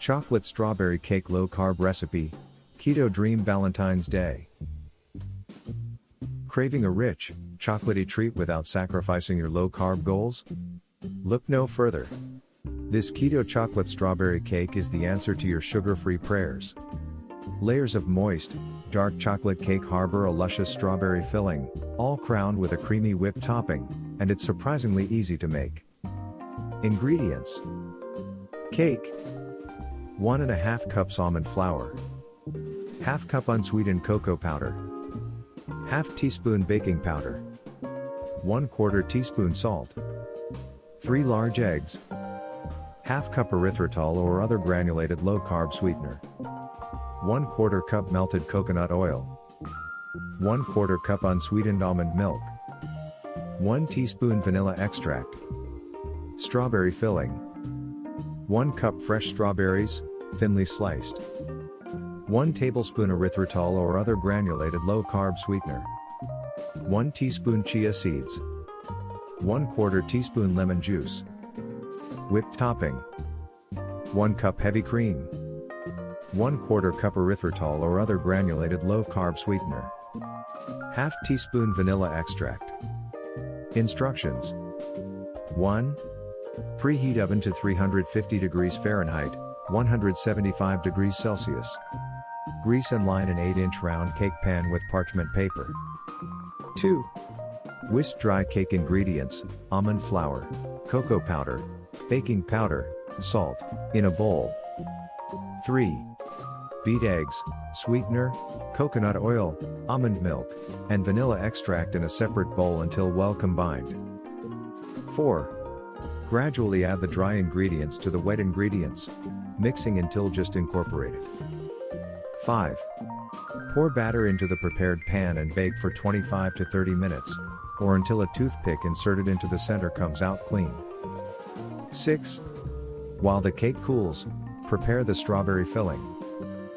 Chocolate Strawberry Cake Low Carb Recipe, Keto Dream Valentine's Day. Craving a rich, chocolatey treat without sacrificing your low carb goals? Look no further. This Keto Chocolate Strawberry Cake is the answer to your sugar-free prayers. Layers of moist, dark chocolate cake harbor a luscious strawberry filling, all crowned with a creamy whipped topping, and it's surprisingly easy to make. Ingredients: cake, 1½ cups almond flour, ½ cup unsweetened cocoa powder, ½ teaspoon baking powder, 1/4 teaspoon salt, 3 large eggs, ½ cup erythritol or other granulated low-carb sweetener, 1/4 cup melted coconut oil, 1/4 cup unsweetened almond milk, 1 teaspoon vanilla extract, strawberry filling, 1 cup fresh strawberries, thinly sliced, 1 tablespoon erythritol or other granulated low-carb sweetener, 1 teaspoon chia seeds, 1/4 teaspoon lemon juice, whipped topping, 1 cup heavy cream, 1/4 cup erythritol or other granulated low-carb sweetener, ½ teaspoon vanilla extract. Instructions: 1. Preheat oven to 350 degrees Fahrenheit, 175 degrees Celsius. Grease and line an 8-inch round cake pan with parchment paper. 2. Whisk dry cake ingredients, almond flour, cocoa powder, baking powder, salt, in a bowl. 3. Beat eggs, sweetener, coconut oil, almond milk, and vanilla extract in a separate bowl until well combined. 4. Gradually add the dry ingredients to the wet ingredients, mixing until just incorporated. 5. Pour batter into the prepared pan and bake for 25 to 30 minutes, or until a toothpick inserted into the center comes out clean. 6. While the cake cools, prepare the strawberry filling.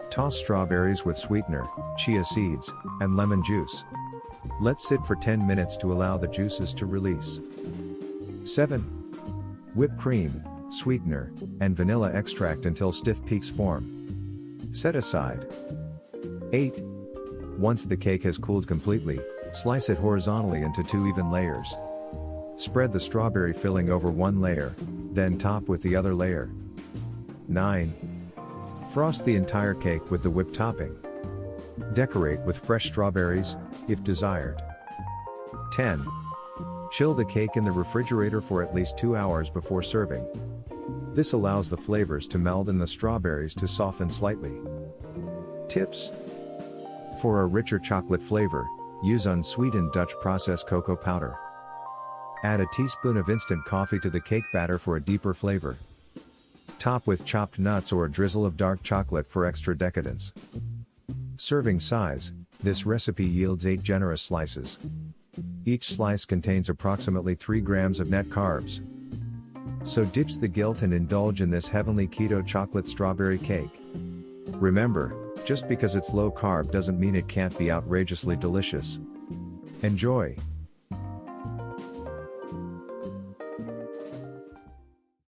Toss strawberries with sweetener, chia seeds, and lemon juice. Let sit for 10 minutes to allow the juices to release. 7. Whip cream, sweetener, and vanilla extract until stiff peaks form. Set aside. 8. Once the cake has cooled completely, slice it horizontally into 2 even layers. Spread the strawberry filling over one layer, then top with the other layer. 9. Frost the entire cake with the whipped topping. Decorate with fresh strawberries, if desired. 10. Chill the cake in the refrigerator for at least 2 hours before serving. This allows the flavors to meld and the strawberries to soften slightly. Tips: for a richer chocolate flavor, use unsweetened Dutch processed cocoa powder. Add a teaspoon of instant coffee to the cake batter for a deeper flavor. Top with chopped nuts or a drizzle of dark chocolate for extra decadence. Serving size: this recipe yields 8 generous slices. Each slice contains approximately 3 grams of net carbs. So ditch the guilt and indulge in this heavenly keto chocolate strawberry cake. Remember, just because it's low carb doesn't mean it can't be outrageously delicious. Enjoy!